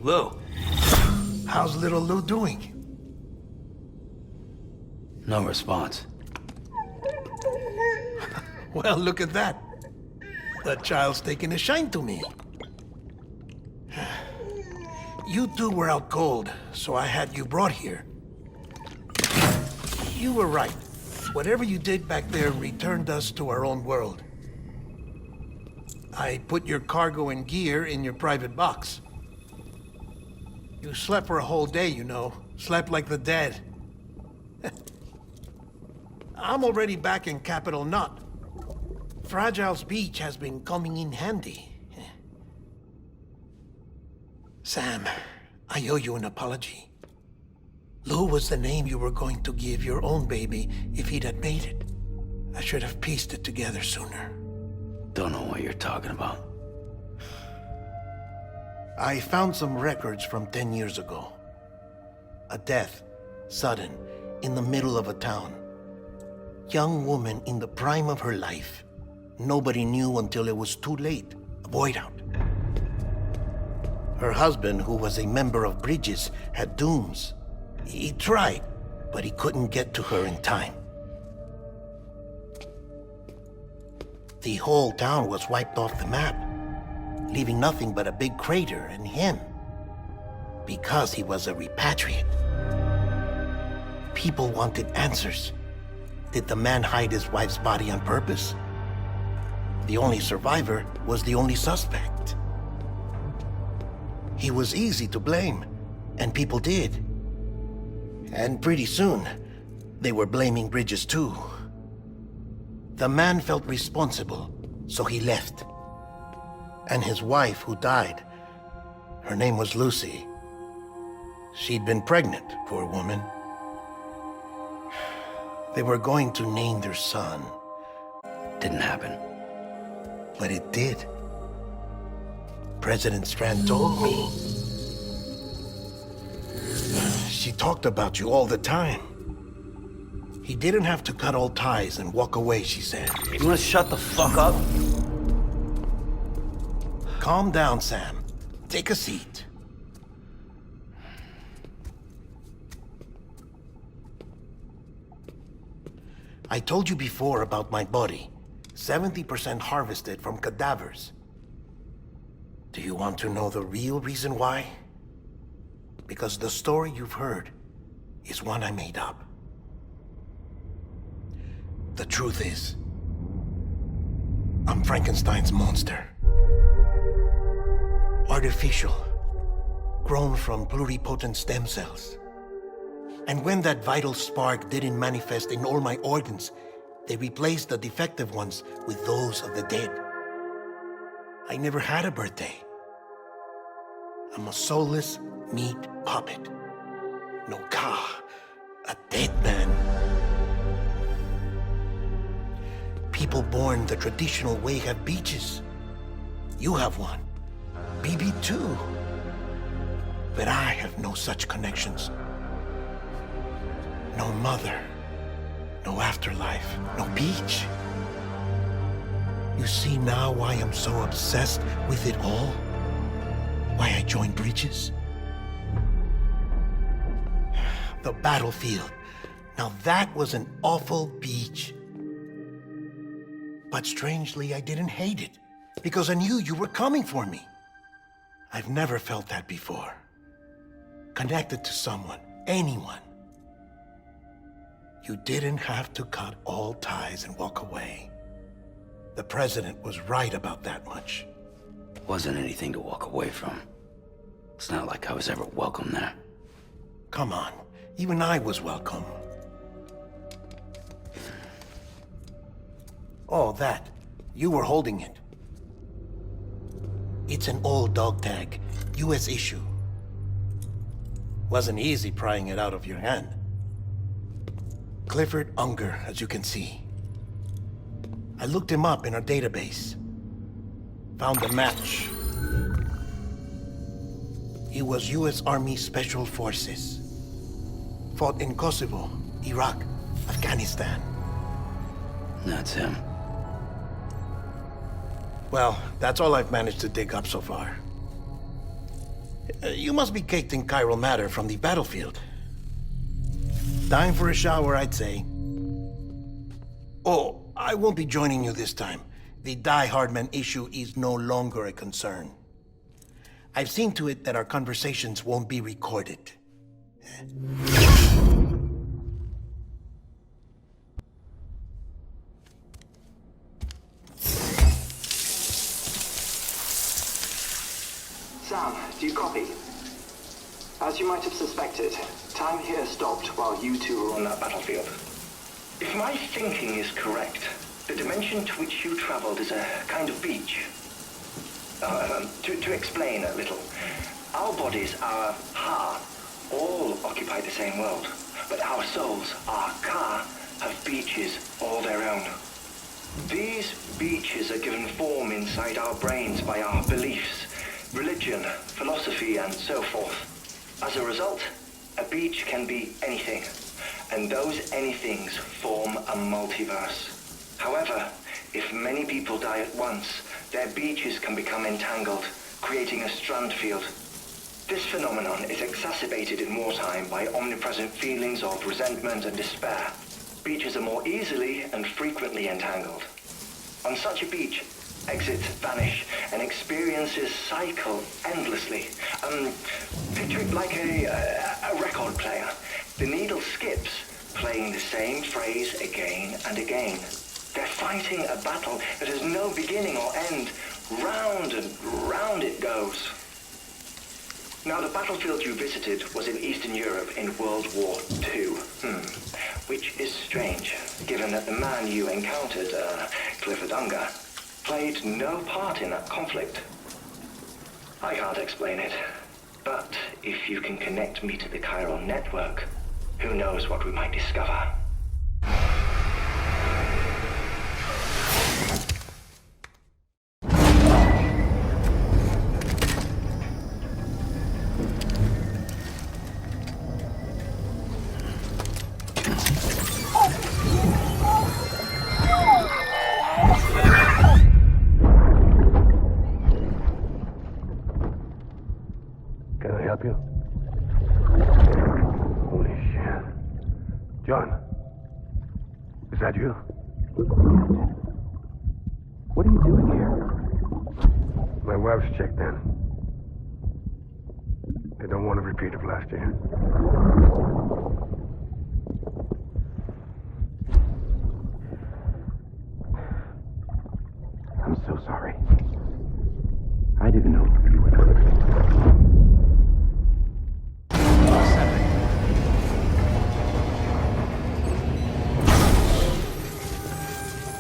Lou. How's little Lou doing? No response. Well, look at that. The child's taking a shine to me. You two were out cold, so I had you brought here. You were right. Whatever you did back there returned us to our own world. I put your cargo and gear in your private box. You slept for a whole day, you know. Slept like the dead. I'm already back in Capital Knot. Fragile's beach has been coming in handy. Sam, I owe you an apology. Lou was the name you were going to give your own baby if he'd had made it. I should have pieced it together sooner. Don't know what you're talking about. I found some records from 10 years ago. A death, sudden, in the middle of a town. Young woman in the prime of her life. Nobody knew until it was too late. A void out. Her husband, who was a member of Bridges, had dooms. He tried, but he couldn't get to her in time. The whole town was wiped off the map, leaving nothing but a big crater and him. Because he was a repatriate. People wanted answers. Did the man hide his wife's body on purpose? The only survivor was the only suspect. He was easy to blame, and people did. And pretty soon, they were blaming Bridges too. The man felt responsible, so he left. And his wife, who died, her name was Lucy. She'd been pregnant, poor woman. They were going to name their son. Didn't happen. But it did. President Strand told me. She talked about you all the time. He didn't have to cut all ties and walk away, she said. You wanna shut the fuck up? Calm down, Sam. Take a seat. I told you before about my body. 70% harvested from cadavers. Do you want to know the real reason why? Because the story you've heard is one I made up. The truth is, I'm Frankenstein's monster. Artificial, grown from pluripotent stem cells. And when that vital spark didn't manifest in all my organs, they replaced the defective ones with those of the dead. I never had a birthday. I'm a soulless meat puppet. No ka, a dead man. People born the traditional way have beaches. You have one. BB too. But I have no such connections. No mother. No afterlife. No beach. You see now why I'm so obsessed with it all? Why I joined Bridges? The battlefield. Now that was an awful beach. But strangely, I didn't hate it, because I knew you were coming for me. I've never felt that before. Connected to someone, anyone. You didn't have to cut all ties and walk away. The president was right about that much. Wasn't anything to walk away from. It's not like I was ever welcome there. Come on, even I was welcome. Oh, that. You were holding it. It's an old dog tag, US issue. Wasn't easy prying it out of your hand. Clifford Unger, as you can see. I looked him up in our database. Found a match. He was US Army Special Forces. Fought in Kosovo, Iraq, Afghanistan. That's him. Well, that's all I've managed to dig up so far. You must be caked in chiral matter from the battlefield. Time for a shower, I'd say. Oh, I won't be joining you this time. The Die Hardman issue is no longer a concern. I've seen to it that our conversations won't be recorded. Sam, do you copy? As you might have suspected, time here stopped while you two were on that battlefield. If my thinking is correct, the dimension to which you traveled is a kind of beach. To explain a little, our bodies, our ha, all occupy the same world, but our souls, our ka, have beaches all their own. These beaches are given form inside our brains by our beliefs, religion, philosophy, and so forth. As a result, a beach can be anything, and those anythings form a multiverse. However, if many people die at once, their beaches can become entangled, creating a strand field. This phenomenon is exacerbated in wartime by omnipresent feelings of resentment and despair. Beaches are more easily and frequently entangled. On such a beach, exits vanish and experiences cycle endlessly. Picture it like a record player. The needle skips, playing the same phrase again and again. They're fighting a battle that has no beginning or end. Round and round it goes. Now, the battlefield you visited was in Eastern Europe in World War II. Which is strange, given that the man you encountered, Clifford Unger, played no part in that conflict. I can't explain it, but if you can connect me to the chiral network, who knows what we might discover. Can I help you? Holy shit. John, is that you? What are you doing here? My wife's checked in. They don't want a repeat of last year. I'm so sorry. I didn't know you were there.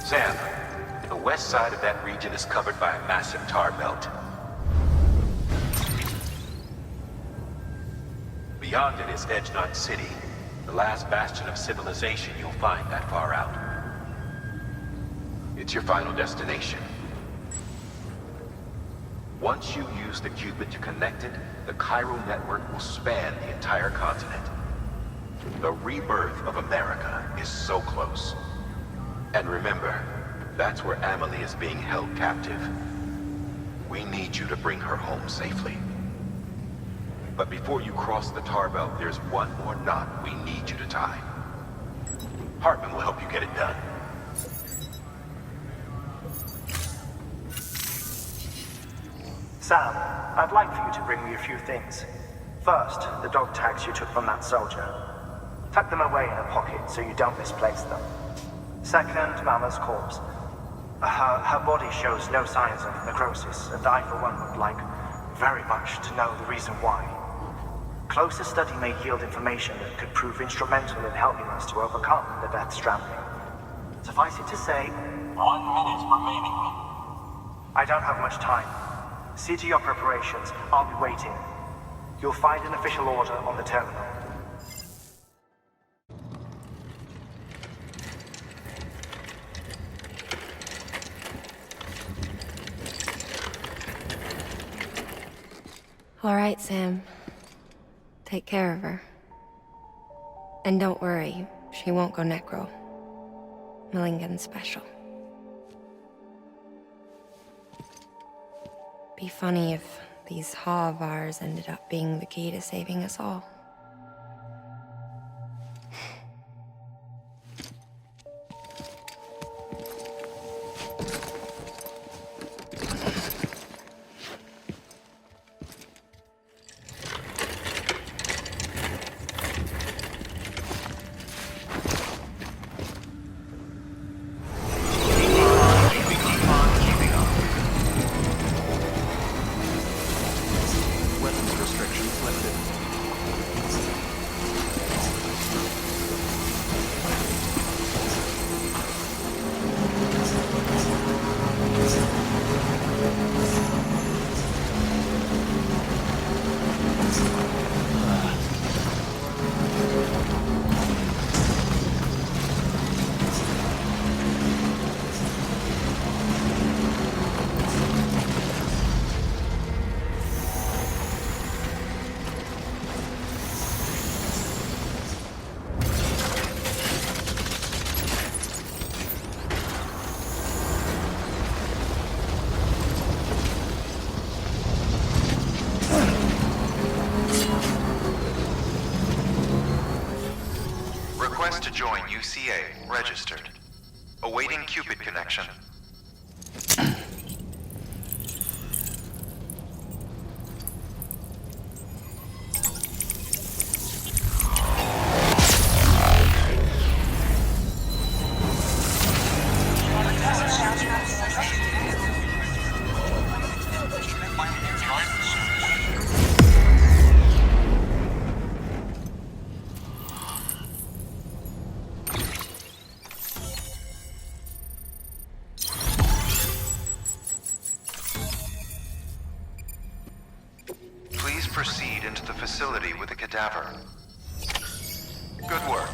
Sam, the west side of that region is covered by a massive tar belt. Beyond it is Edgenut City, the last bastion of civilization you'll find that far out. It's your final destination. Once you use the Cupid to connect it, the chiral network will span the entire continent. The rebirth of America is so close. And remember, that's where Amelie is being held captive. We need you to bring her home safely. But before you cross the tar belt, there's one more knot we need you to tie. Hartman will help you get it done. Sam, I'd like for you to bring me a few things. First, the dog tags you took from that soldier. Tuck them away in a pocket so you don't misplace them. Second, Mama's corpse. Her body shows no signs of necrosis, and I, for one, would like very much to know the reason why. Closer study may yield information that could prove instrumental in helping us to overcome the Death Stranding. Suffice it to say, 1 minute remaining. I don't have much time. See to your preparations. I'll be waiting. You'll find an official order on the terminal. All right, Sam. Take care of her. And don't worry, she won't go necro. Millingan's special. Be funny if these Ha of ours ended up being the key to saving us all. Request to join UCA. Registered. Awaiting Cupid connection. Please proceed into the facility with the cadaver. Good work.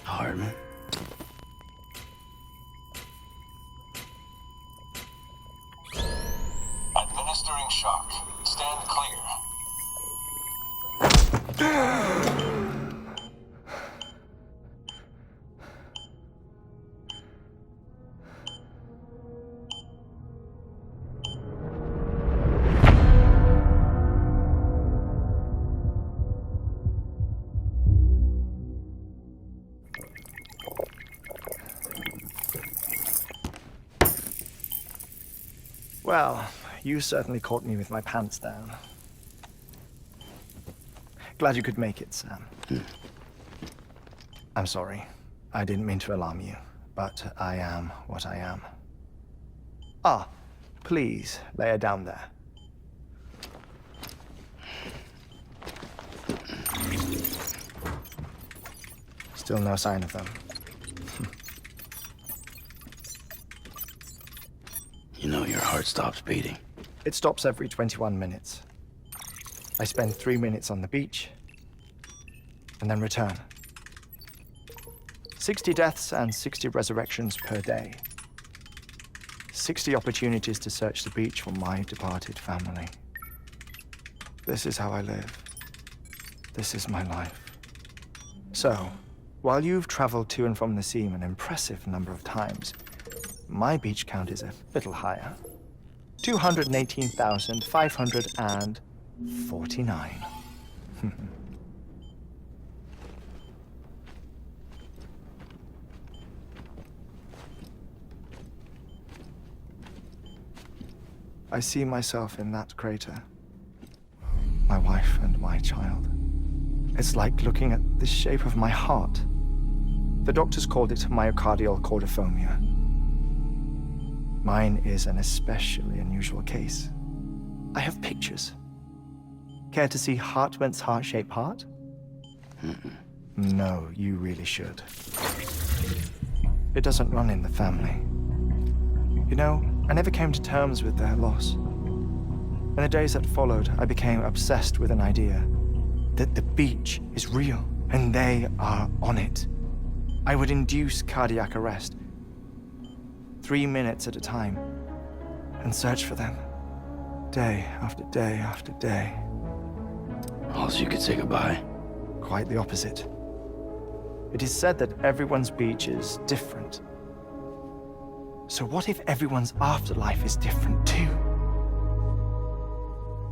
Hardman. Administering shock. Stand clear. Well, you certainly caught me with my pants down. Glad you could make it, Sam. I'm sorry. I didn't mean to alarm you, but I am what I am. Ah, please, lay her down there. Still no sign of them. You know your heart stops beating. It stops every 21 minutes. I spend 3 minutes on the beach, and then return. 60 deaths and 60 resurrections per day. 60 opportunities to search the beach for my departed family. This is how I live. This is my life. So, while you've traveled to and from the scene an impressive number of times, my beach count is a little higher. 218,549. I see myself in that crater. My wife and my child. It's like looking at the shape of my heart. The doctors called it myocardial cordiformia. Mine is an especially unusual case. I have pictures. Care to see Hartman's heart-shaped heart? No, you really should. It doesn't run in the family. You know, I never came to terms with their loss. In the days that followed, I became obsessed with an idea that the beach is real and they are on it. I would induce cardiac arrest, 3 minutes at a time, and search for them, day after day after day. Also, you could say goodbye. Quite the opposite. It is said that everyone's beach is different. So what if everyone's afterlife is different too?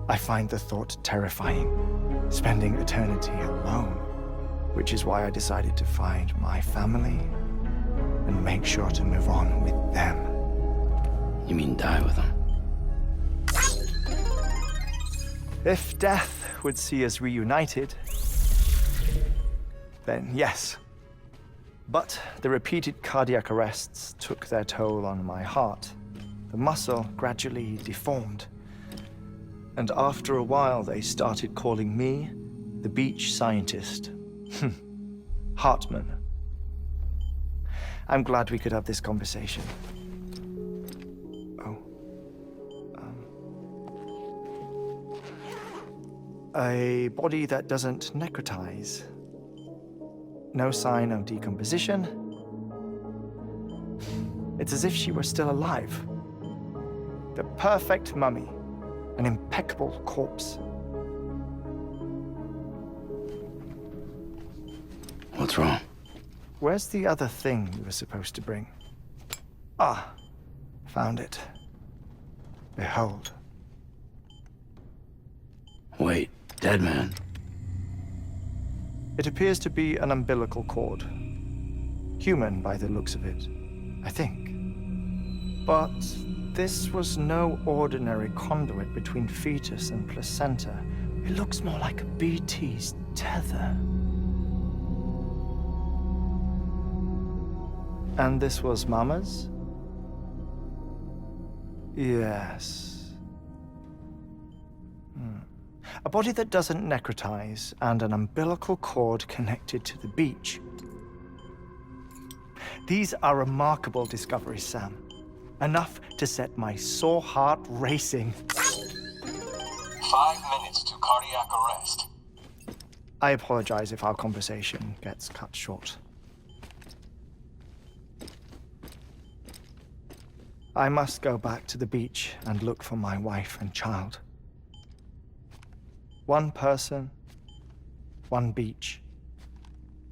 I find the thought terrifying, spending eternity alone, which is why I decided to find my family and make sure to move on with them. You mean die with them? If death would see us reunited, then yes. But the repeated cardiac arrests took their toll on my heart. The muscle gradually deformed. And after a while, they started calling me the beach scientist. Hartman. I'm glad we could have this conversation. A body that doesn't necrotize. No sign of decomposition. It's as if she were still alive. The perfect mummy. An impeccable corpse. What's wrong? Where's the other thing you were supposed to bring? Ah, found it. Behold. Wait, dead man? It appears to be an umbilical cord. Human by the looks of it, I think. But this was no ordinary conduit between fetus and placenta. It looks more like a BT's tether. And this was Mama's? Yes. A body that doesn't necrotize and an umbilical cord connected to the beach. These are remarkable discoveries, Sam. Enough to set my sore heart racing. 5 minutes to cardiac arrest. I apologize if our conversation gets cut short. I must go back to the beach and look for my wife and child. One person, one beach.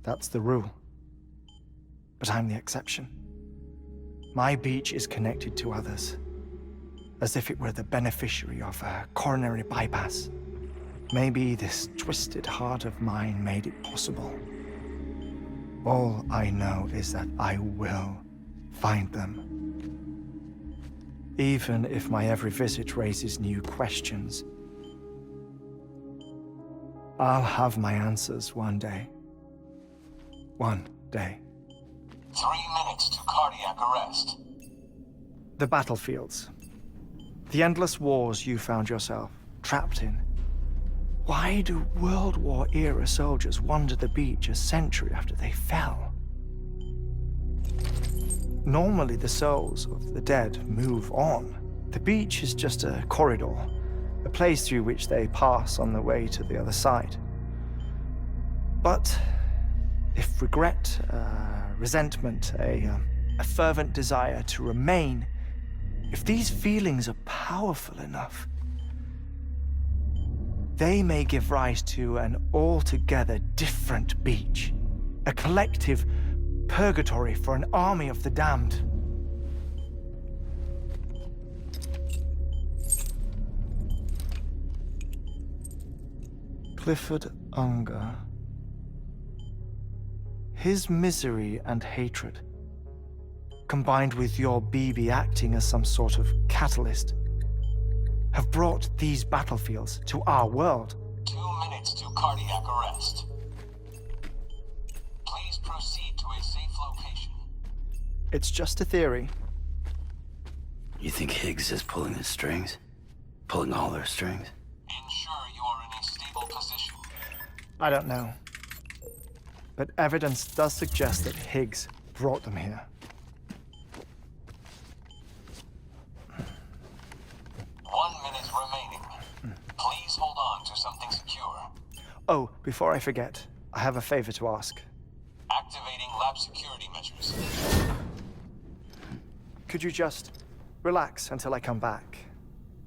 That's the rule. But I'm the exception. My beach is connected to others, as if it were the beneficiary of a coronary bypass. Maybe this twisted heart of mine made it possible. All I know is that I will find them. Even if my every visit raises new questions, I'll have my answers one day. One day. 3 minutes to cardiac arrest. The battlefields. The endless wars you found yourself trapped in. Why do World War-era soldiers wander the beach a century after they fell? Normally, the souls of the dead move on. The beach is just a corridor, a place through which they pass on the way to the other side. But if regret, resentment, a fervent desire to remain, if these feelings are powerful enough, they may give rise to an altogether different beach. A collective purgatory for an army of the damned. Clifford Unger. His misery and hatred, combined with your BB acting as some sort of catalyst, have brought these battlefields to our world. 2 minutes to cardiac arrest. Please proceed to a safe location. It's just a theory. You think Higgs is pulling the strings? Pulling all their strings? Ensure you are in a stable position. I don't know. But evidence does suggest that Higgs brought them here. 1 minute remaining. Please hold on to something secure. Oh, before I forget, I have a favor to ask. Activating lab security measures. Could you just relax until I come back?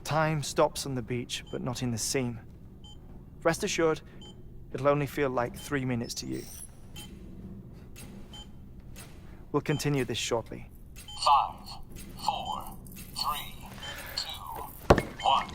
Time stops on the beach, but not in the scene. Rest assured, it'll only feel like 3 minutes to you. We'll continue this shortly. 5, 4, 3, 2, 1.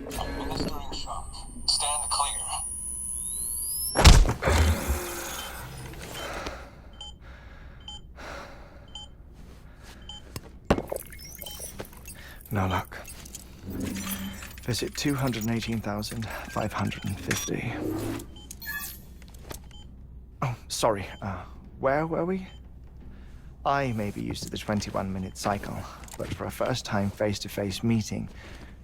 Administering shock. Stand clear. No luck. Visit 218,550. Oh, sorry. Where were we? I may be used to the 21-minute cycle, but for a first-time face-to-face meeting,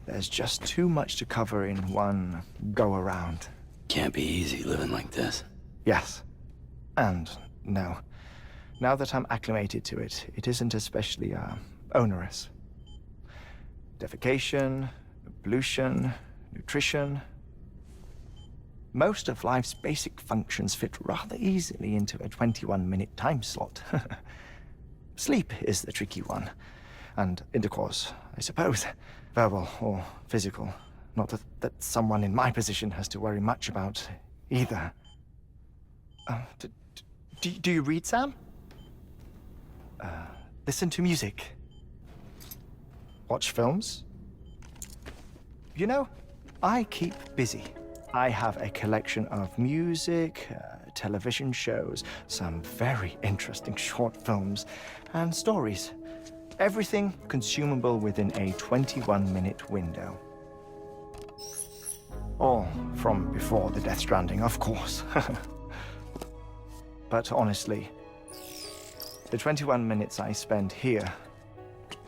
there's just too much to cover in one go-around. Can't be easy living like this. Yes. And no. Now that I'm acclimated to it, it isn't especially, onerous. Defecation, pollution, nutrition. Most of life's basic functions fit rather easily into a 21-minute time slot. Sleep is the tricky one. And intercourse, I suppose. Verbal or physical. Not that someone in my position has to worry much about either. Do you read, Sam? Listen to music. Watch films. You know, I keep busy. I have a collection of music, television shows, some very interesting short films, and stories. Everything consumable within a 21-minute window. All from before the Death Stranding, of course. But honestly, the 21 minutes I spend here,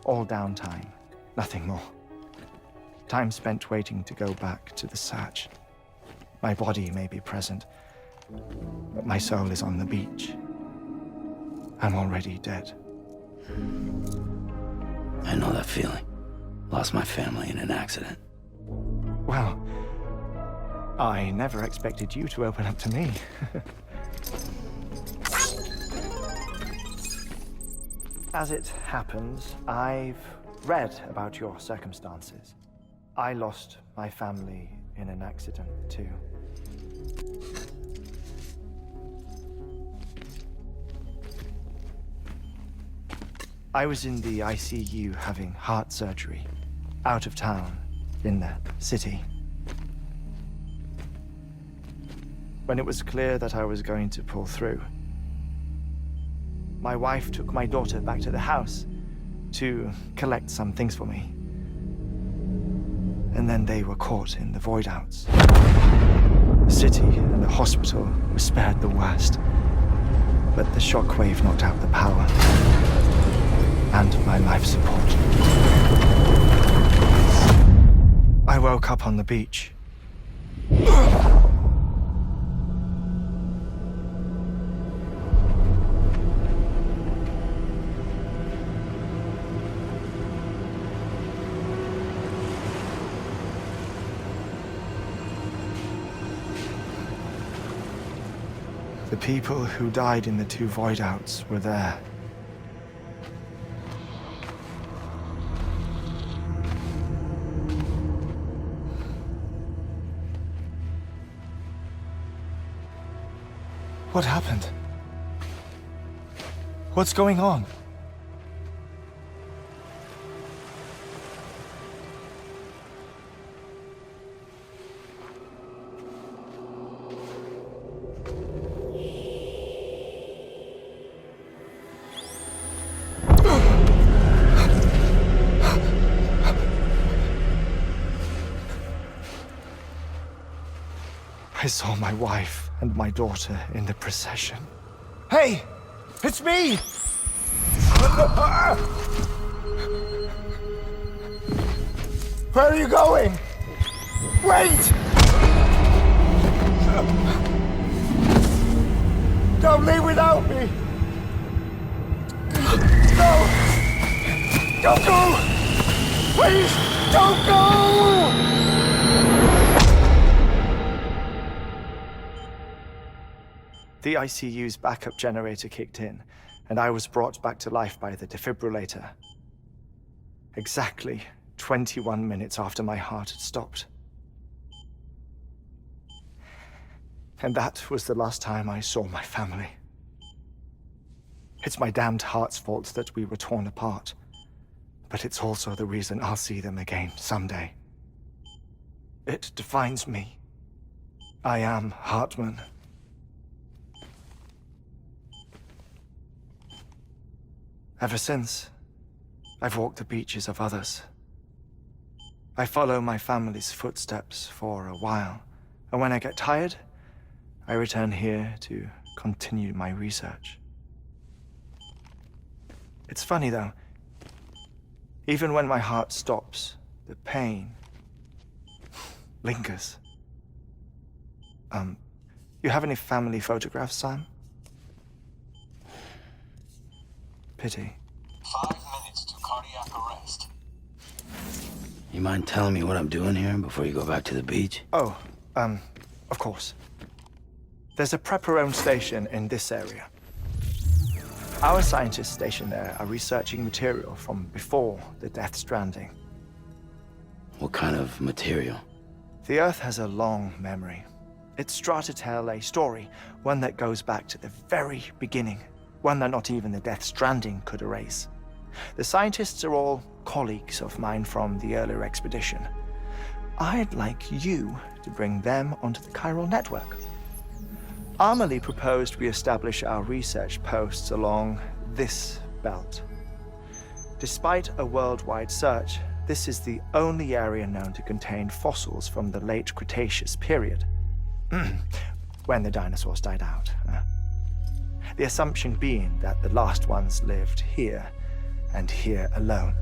all downtime, nothing more. Time spent waiting to go back to the search. My body may be present, but my soul is on the beach. I'm already dead. I know that feeling. Lost my family in an accident. Well, I never expected you to open up to me. As it happens, I've read about your circumstances. I lost my family in an accident, too. I was in the ICU having heart surgery, out of town, in the city. When it was clear that I was going to pull through, my wife took my daughter back to the house to collect some things for me. And then they were caught in the void outs. The city and the hospital were spared the worst, but the shockwave knocked out the power and my life support. I woke up on the beach. The people who died in the 2 void outs were there. What happened? What's going on? I saw my wife and my daughter in the procession. Hey! It's me! Where are you going? Wait! Don't leave without me! No! Don't go! Please, don't go! The ICU's backup generator kicked in, and I was brought back to life by the defibrillator. Exactly 21 minutes after my heart had stopped. And that was the last time I saw my family. It's my damned heart's fault that we were torn apart, but it's also the reason I'll see them again someday. It defines me. I am Hartman. Ever since, I've walked the beaches of others. I follow my family's footsteps for a while, and when I get tired, I return here to continue my research. It's funny though, even when my heart stops, the pain lingers. You have any family photographs, Sam? Pity. 5 minutes to cardiac arrest. You mind telling me what I'm doing here before you go back to the beach? Oh, of course. There's a prep-your-own station in this area. Our scientists stationed there are researching material from before the Death Stranding. What kind of material? The Earth has a long memory. It's trying to tell a story, one that goes back to the very beginning. One that not even the Death Stranding could erase. The scientists are all colleagues of mine from the earlier expedition. I'd like you to bring them onto the chiral network. Amelie proposed we establish our research posts along this belt. Despite a worldwide search, this is the only area known to contain fossils from the late Cretaceous period, when the dinosaurs died out. The assumption being that the last ones lived here, and here alone.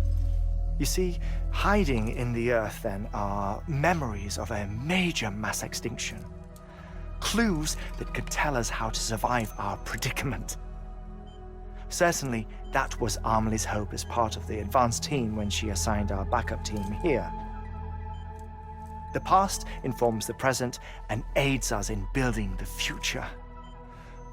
You see, hiding in the Earth then are memories of a major mass extinction. Clues that could tell us how to survive our predicament. Certainly, that was Amelie's hope as part of the advanced team when she assigned our backup team here. The past informs the present and aids us in building the future.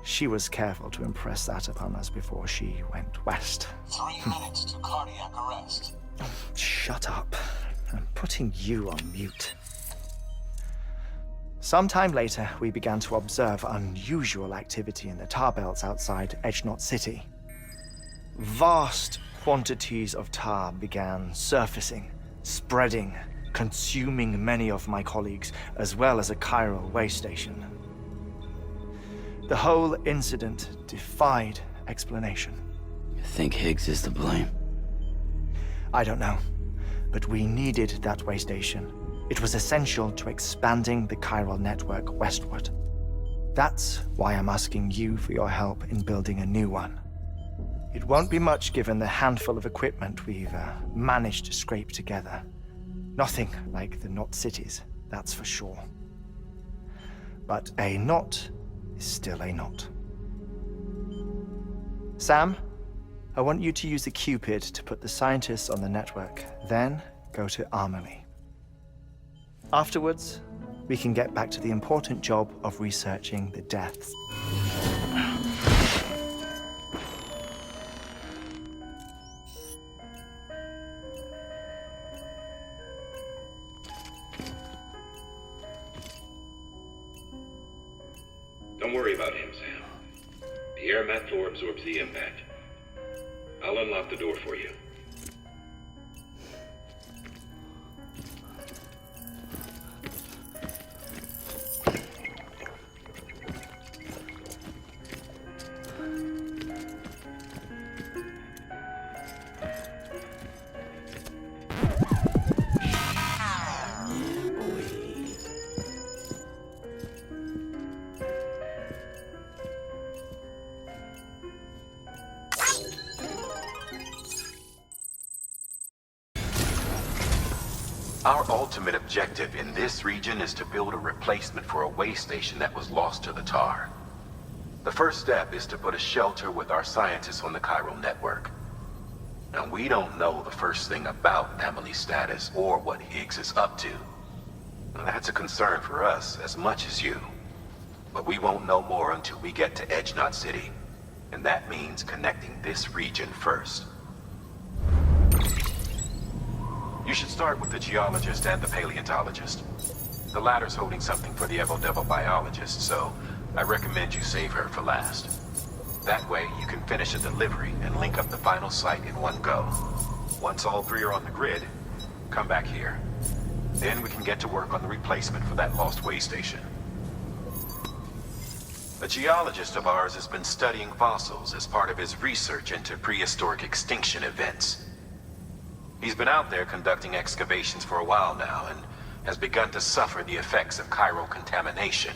She was careful to impress that upon us before she went west. 3 minutes to cardiac arrest. Oh, shut up. I'm putting you on mute. Sometime later, we began to observe unusual activity in the tar belts outside Edge Knot City. Vast quantities of tar began surfacing, spreading, consuming many of my colleagues, as well as a chiral way station. The whole incident defied explanation. You think Higgs is to blame? I don't know, but we needed that way station. It was essential to expanding the chiral network westward. That's why I'm asking you for your help in building a new one. It won't be much given the handful of equipment we've managed to scrape together. Nothing like the Knot cities, that's for sure. But a knot is still a knot. Sam, I want you to use the Cupid to put the scientists on the network, then go to Amelie. Afterwards, we can get back to the important job of researching the deaths. Don't worry about him, Sam. The air mat floor absorbs the impact. I'll unlock the door for you. Our ultimate objective in this region is to build a replacement for a way station that was lost to the tar. The first step is to put a shelter with our scientists on the chiral network. Now, we don't know the first thing about Amelie's status or what Higgs is up to. Now, that's a concern for us as much as you. But we won't know more until we get to Edge Knot City. And that means connecting this region first. You should start with the geologist and the paleontologist. The latter's holding something for the Evo-Devo biologist, so I recommend you save her for last. That way, you can finish a delivery and link up the final site in one go. Once all three are on the grid, come back here. Then we can get to work on the replacement for that lost way station. A geologist of ours has been studying fossils as part of his research into prehistoric extinction events. He's been out there conducting excavations for a while now and has begun to suffer the effects of chiral contamination.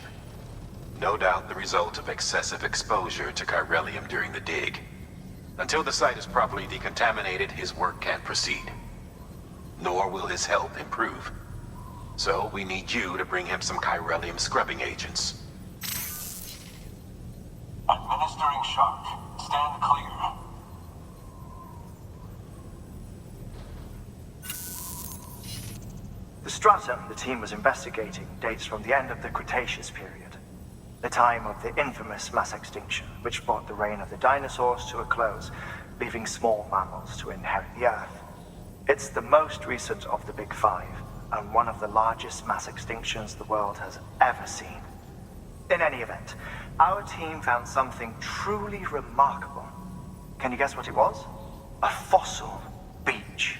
No doubt the result of excessive exposure to chiralium during the dig. Until the site is properly decontaminated, his work can't proceed. Nor will his health improve. So we need you to bring him some chiralium scrubbing agents. Administering shock. Stand clear. The stratum the team was investigating dates from the end of the Cretaceous period, the time of the infamous mass extinction, which brought the reign of the dinosaurs to a close, leaving small mammals to inherit the Earth. It's the most recent of the Big Five, and one of the largest mass extinctions the world has ever seen. In any event, our team found something truly remarkable. Can you guess what it was? A fossil beach.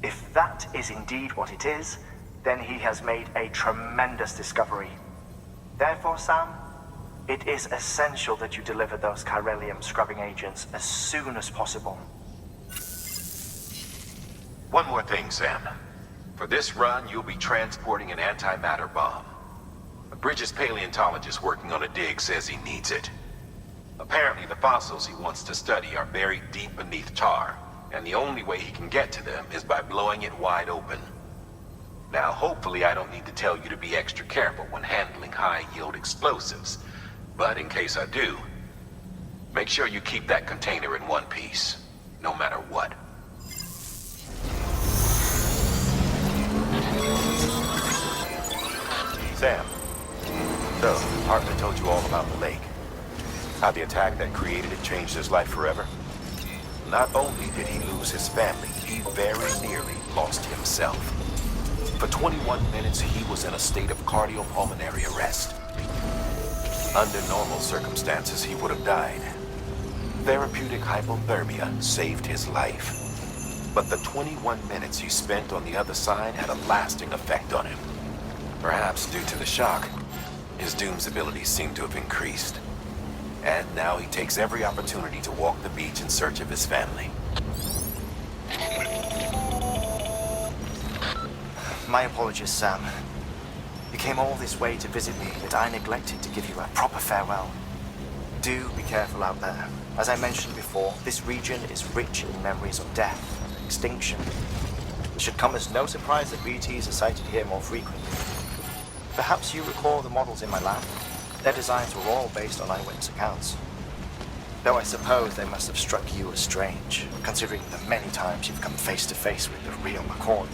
If that is indeed what it is, then he has made a tremendous discovery. Therefore, Sam, it is essential that you deliver those chiralium scrubbing agents as soon as possible. One more thing, Sam. For this run, you'll be transporting an antimatter bomb. A Bridges paleontologist working on a dig says he needs it. Apparently, the fossils he wants to study are buried deep beneath tar, and the only way he can get to them is by blowing it wide open. Now, hopefully I don't need to tell you to be extra careful when handling high-yield explosives, but in case I do, make sure you keep that container in one piece, no matter what. Sam, so Hartman told you all about the lake. How the attack that created it changed his life forever? Not only did he lose his family, he very nearly lost himself. For 21 minutes, he was in a state of cardiopulmonary arrest. Under normal circumstances, he would have died. Therapeutic hypothermia saved his life. But the 21 minutes he spent on the other side had a lasting effect on him. Perhaps due to the shock, his Doom's abilities seem to have increased. And now he takes every opportunity to walk the beach in search of his family. My apologies, Sam. You came all this way to visit me, yet I neglected to give you a proper farewell. Do be careful out there. As I mentioned before, this region is rich in memories of death and extinction. It should come as no surprise that BTs are sighted here more frequently. Perhaps you recall the models in my lab? Their designs were all based on eyewitness accounts. Though I suppose they must have struck you as strange, considering the many times you've come face to face with the real McCord.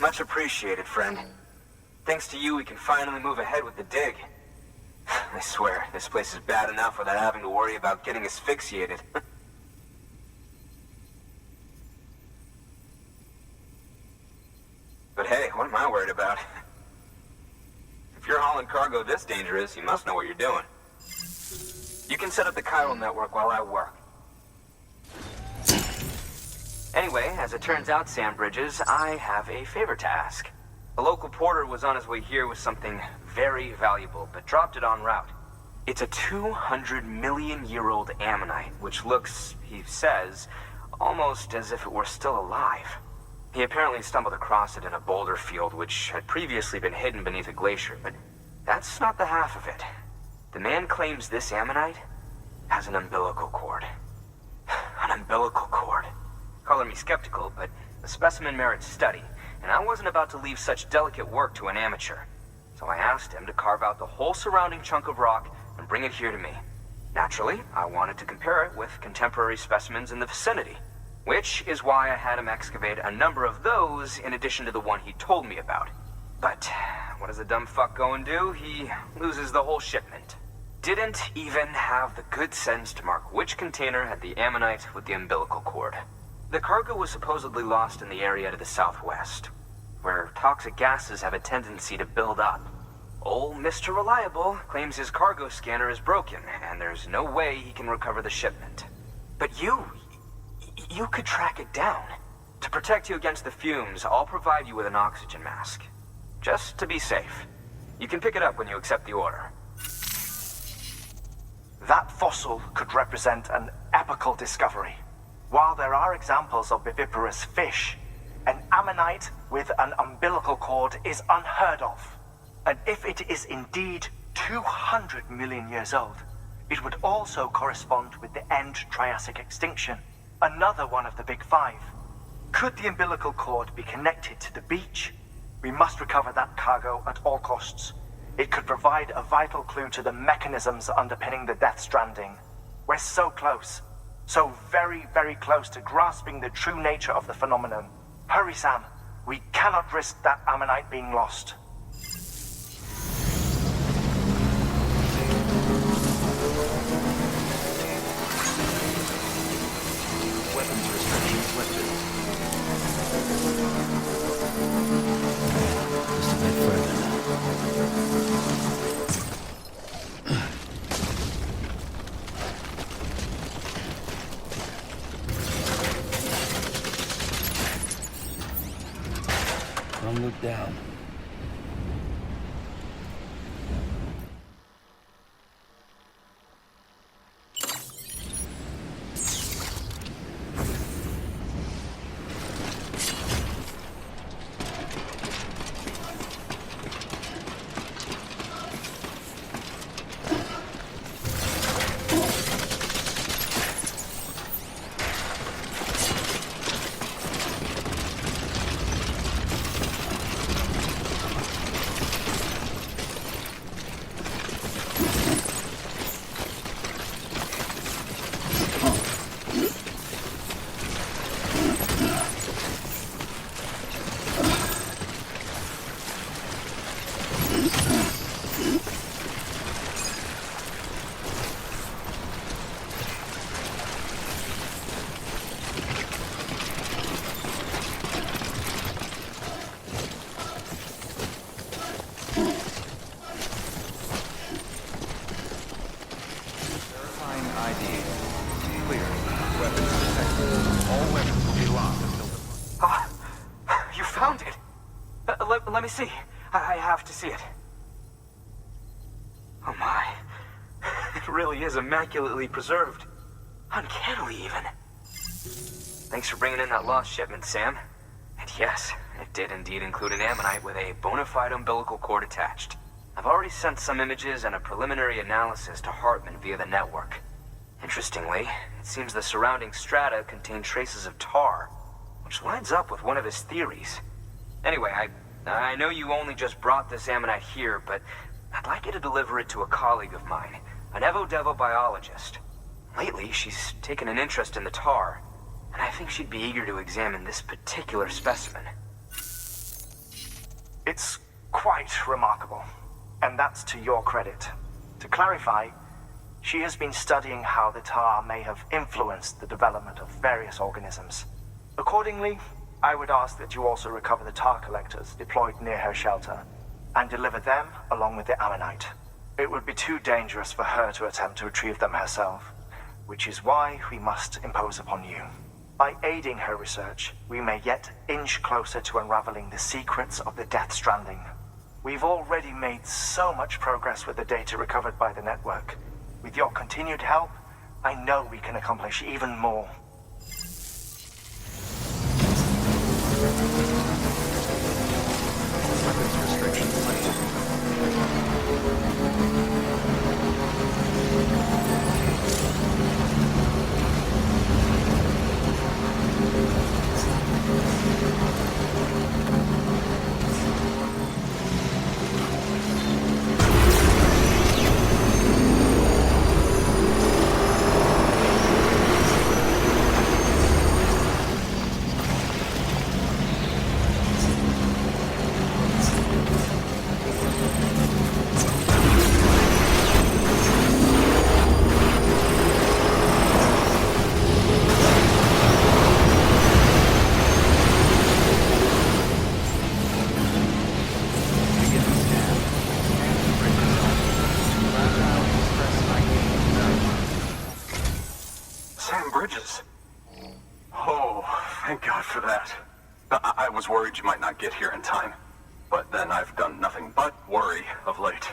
Much appreciated, friend. Thanks to you, we can finally move ahead with the dig. I swear, this place is bad enough without having to worry about getting asphyxiated. But hey, what am I worried about? If you're hauling cargo this dangerous, you must know what you're doing. You can set up the chiral network while I work. Anyway, as it turns out, Sam Bridges, I have a favor to ask. A local porter was on his way here with something very valuable, but dropped it en route. It's a 200-million-year-old ammonite, which looks, he says, almost as if it were still alive. He apparently stumbled across it in a boulder field which had previously been hidden beneath a glacier, but that's not the half of it. The man claims this ammonite has an umbilical cord. An umbilical cord. Color me skeptical, but the specimen merits study, and I wasn't about to leave such delicate work to an amateur. So I asked him to carve out the whole surrounding chunk of rock and bring it here to me. Naturally, I wanted to compare it with contemporary specimens in the vicinity, which is why I had him excavate a number of those in addition to the one he told me about. But what does a dumb fuck go and do? He loses the whole shipment. Didn't even have the good sense to mark which container had the ammonite with the umbilical cord. The cargo was supposedly lost in the area to the southwest. where toxic gases have a tendency to build up. Old Mr. Reliable claims his cargo scanner is broken, and there's no way he can recover the shipment. But you could track it down. To protect you against the fumes, I'll provide you with an oxygen mask. Just to be safe. You can pick it up when you accept the order. That fossil could represent an epical discovery. While there are examples of viviparous fish, an ammonite with an umbilical cord is unheard of. And if it is indeed 200 million years old, it would also correspond with the end Triassic extinction, another one of the Big Five. Could the umbilical cord be connected to the beach? We must recover that cargo at all costs. It could provide a vital clue to the mechanisms underpinning the Death Stranding. We're so close. So very, very close to grasping the true nature of the phenomenon. Hurry, Sam. We cannot risk that ammonite being lost. Weapons restrictions lifted. Just a bit further now. Don't look down. Let me see. I have to see it. Oh my. It really is immaculately preserved. Uncannily even. Thanks for bringing in that lost shipment, Sam. And yes, it did indeed include an ammonite with a bona fide umbilical cord attached. I've already sent some images and a preliminary analysis to Hartman via the network. Interestingly, it seems the surrounding strata contain traces of tar, which lines up with one of his theories. Anyway, I know you only just brought this ammonite here, but I'd like you to deliver it to a colleague of mine, an Evo-Devo biologist. Lately, she's taken an interest in the tar, and I think she'd be eager to examine this particular specimen. It's quite remarkable, and that's to your credit. To clarify, she has been studying how the tar may have influenced the development of various organisms. Accordingly, I would ask that you also recover the tar collectors deployed near her shelter, and deliver them along with the ammonite. It would be too dangerous for her to attempt to retrieve them herself, which is why we must impose upon you. By aiding her research, we may yet inch closer to unraveling the secrets of the Death Stranding. We've already made so much progress with the data recovered by the network. With your continued help, I know we can accomplish even more. Weapons restrictions lifted. Thank God for that. I was worried you might not get here in time. But then I've done nothing but worry of late.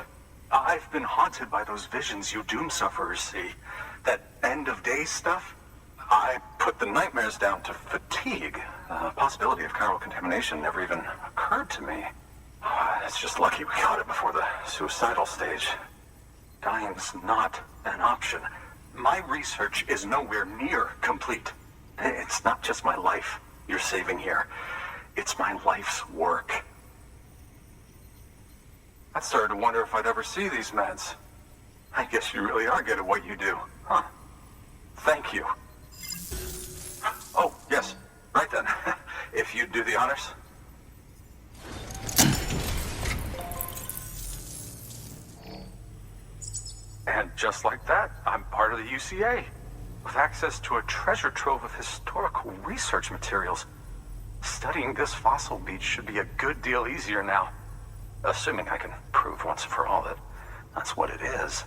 I've been haunted by those visions you doom sufferers see. That end-of-days stuff. I put the nightmares down to fatigue. The possibility of chiral contamination never even occurred to me. It's just lucky we caught it before the suicidal stage. Dying's not an option. My research is nowhere near complete. It's not just my life you're saving here. It's my life's work. I started to wonder if I'd ever see these meds. I guess you really are good at what you do, huh? Thank you. Oh, yes. Right then. If you'd do the honors. And just like that, I'm part of the UCA, with access to a treasure trove of historical research materials. Studying this fossil beach should be a good deal easier now. Assuming I can prove once and for all that that's what it is.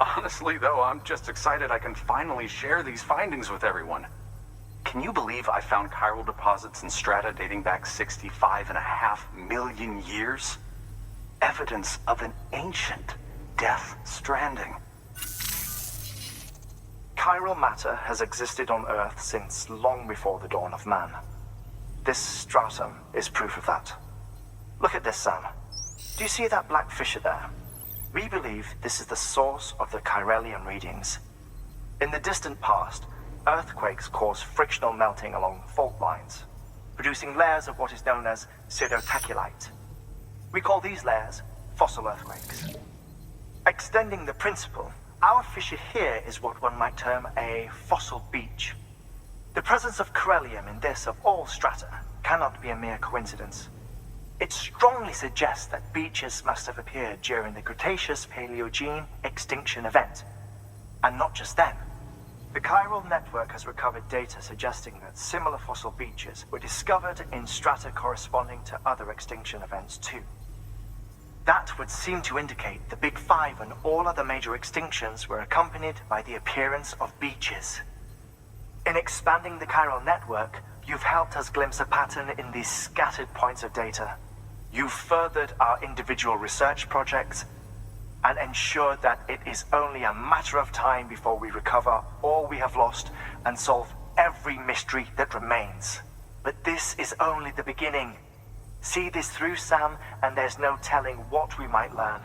Honestly, though, I'm just excited I can finally share these findings with everyone. Can you believe I found chiral deposits in strata dating back 65.5 million years? Evidence of an ancient death stranding. Chiral matter has existed on Earth since long before the dawn of man. This stratum is proof of that. Look at this, Sam. Do you see that black fissure there? We believe this is the source of the Chiralian readings. In the distant past, earthquakes caused frictional melting along fault lines, producing layers of what is known as pseudotaculite. We call these layers fossil earthquakes. Extending the principle, our fissure here is what one might term a fossil beach. The presence of chiralium in this of all strata cannot be a mere coincidence. It strongly suggests that beaches must have appeared during the Cretaceous-Paleogene extinction event. And not just then. The chiral network has recovered data suggesting that similar fossil beaches were discovered in strata corresponding to other extinction events too. That would seem to indicate the Big Five and all other major extinctions were accompanied by the appearance of beaches. In expanding the chiral network, you've helped us glimpse a pattern in these scattered points of data. You've furthered our individual research projects and ensured that it is only a matter of time before we recover all we have lost and solve every mystery that remains. But this is only the beginning. See this through, Sam, and there's no telling what we might learn.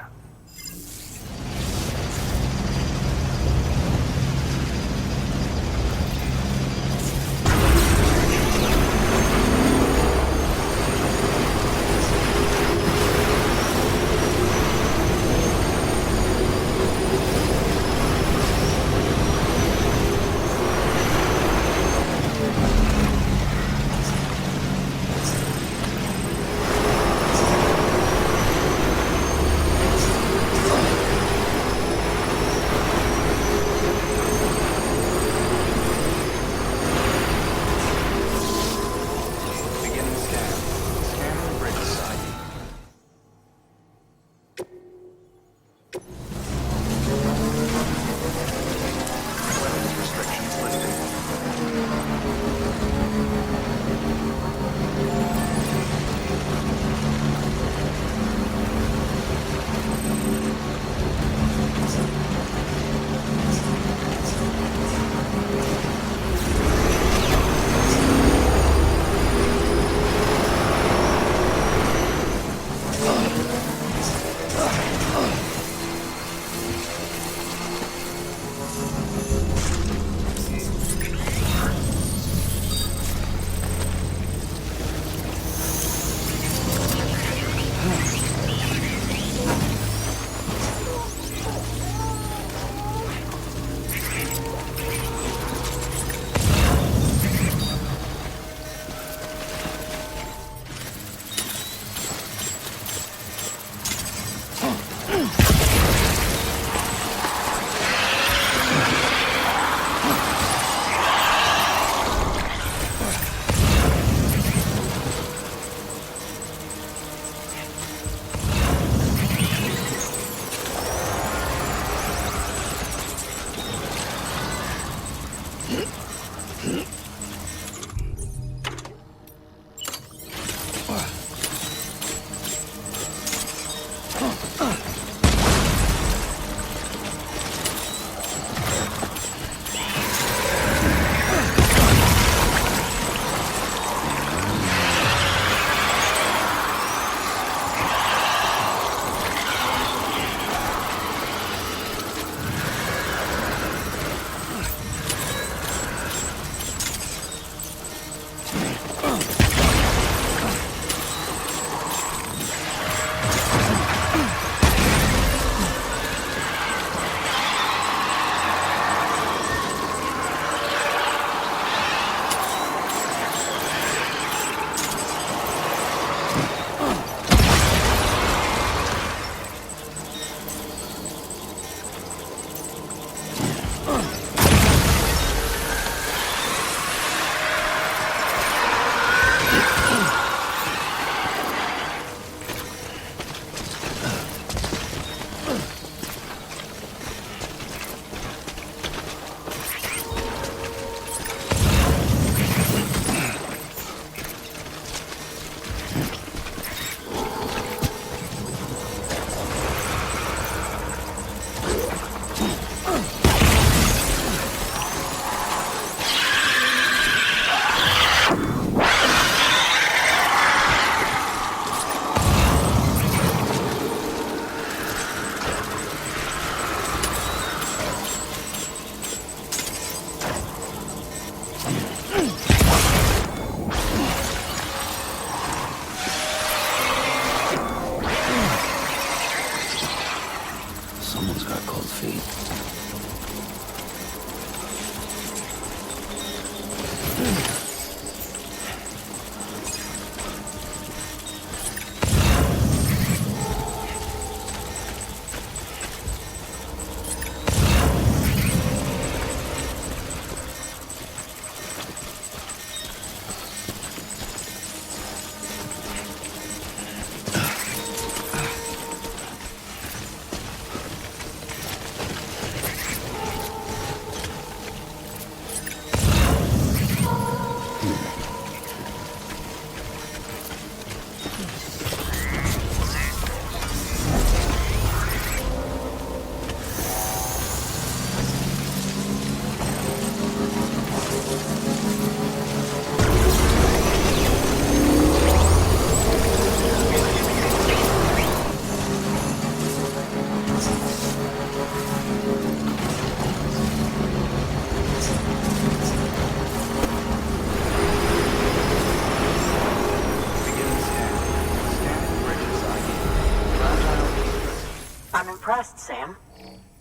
impressed, Sam.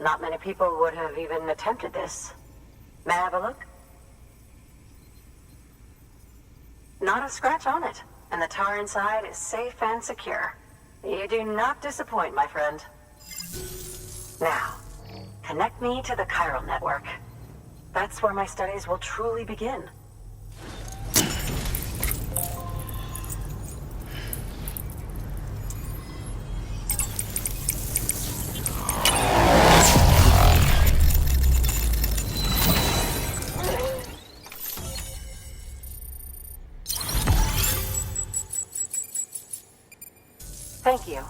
Not many people would have even attempted this. May I have a look? Not a scratch on it, and the tar inside is safe and secure. You do not disappoint, my friend. Now, connect me to the chiral network. That's where my studies will truly begin. Thank you.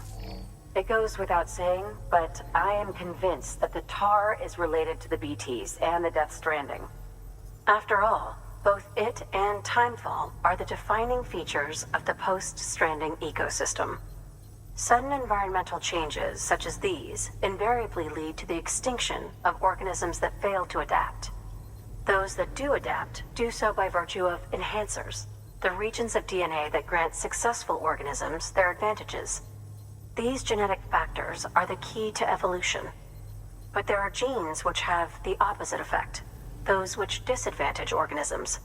It goes without saying, but I am convinced that the tar is related to the BTs and the Death Stranding. After all, both it and Timefall are the defining features of the post-Stranding ecosystem. Sudden environmental changes such as these invariably lead to the extinction of organisms that fail to adapt. Those that do adapt do so by virtue of enhancers, the regions of DNA that grant successful organisms their advantages. These genetic factors are the key to evolution. But there are genes which have the opposite effect, those which disadvantage organisms.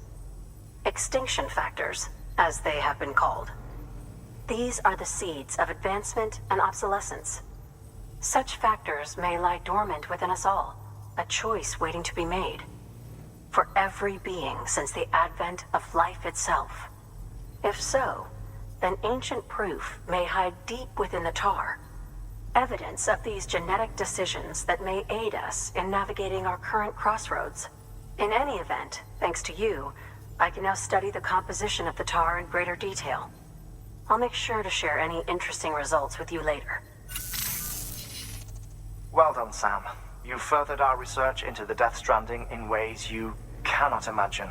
Extinction factors, as they have been called. These are the seeds of advancement and obsolescence. Such factors may lie dormant within us all, a choice waiting to be made. For every being since the advent of life itself. If so, then ancient proof may hide deep within the tar. Evidence of these genetic decisions that may aid us in navigating our current crossroads. In any event, thanks to you, I can now study the composition of the tar in greater detail. I'll make sure to share any interesting results with you later. Well done, Sam. You furthered our research into the Death Stranding in ways you cannot imagine.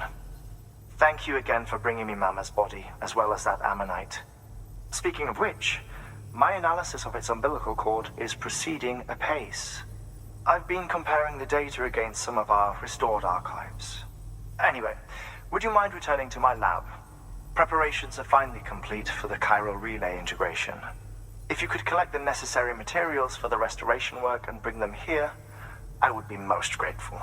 Thank you again for bringing me Mama's body, as well as that ammonite. Speaking of which, my analysis of its umbilical cord is proceeding apace. I've been comparing the data against some of our restored archives. Anyway, would you mind returning to my lab? Preparations are finally complete for the chiral relay integration. If you could collect the necessary materials for the restoration work and bring them here, I would be most grateful.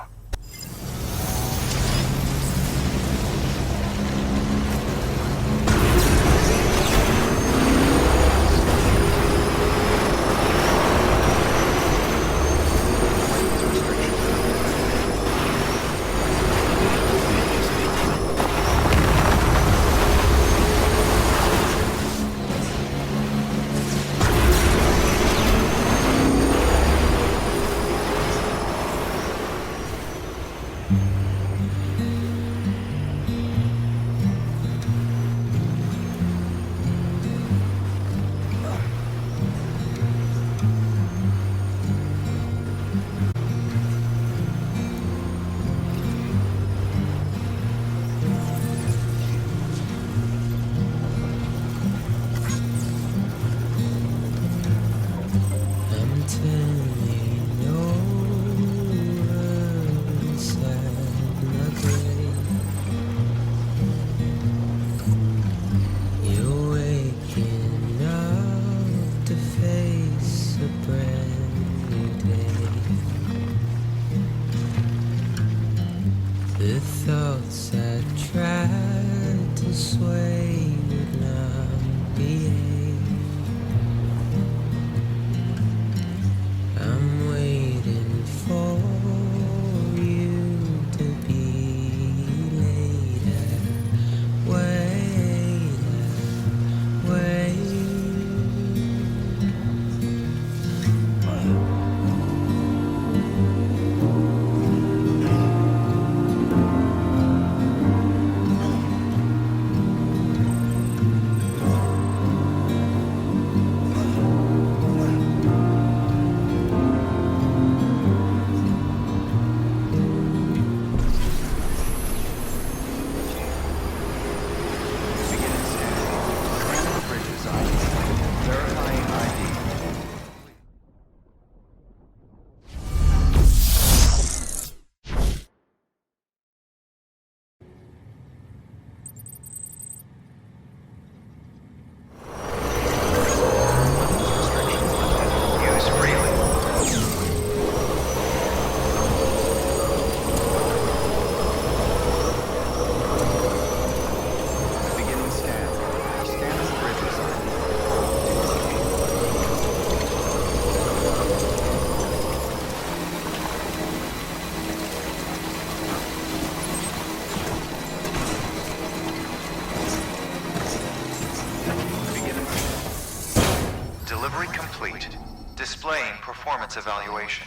Delivery complete. Displaying performance evaluation.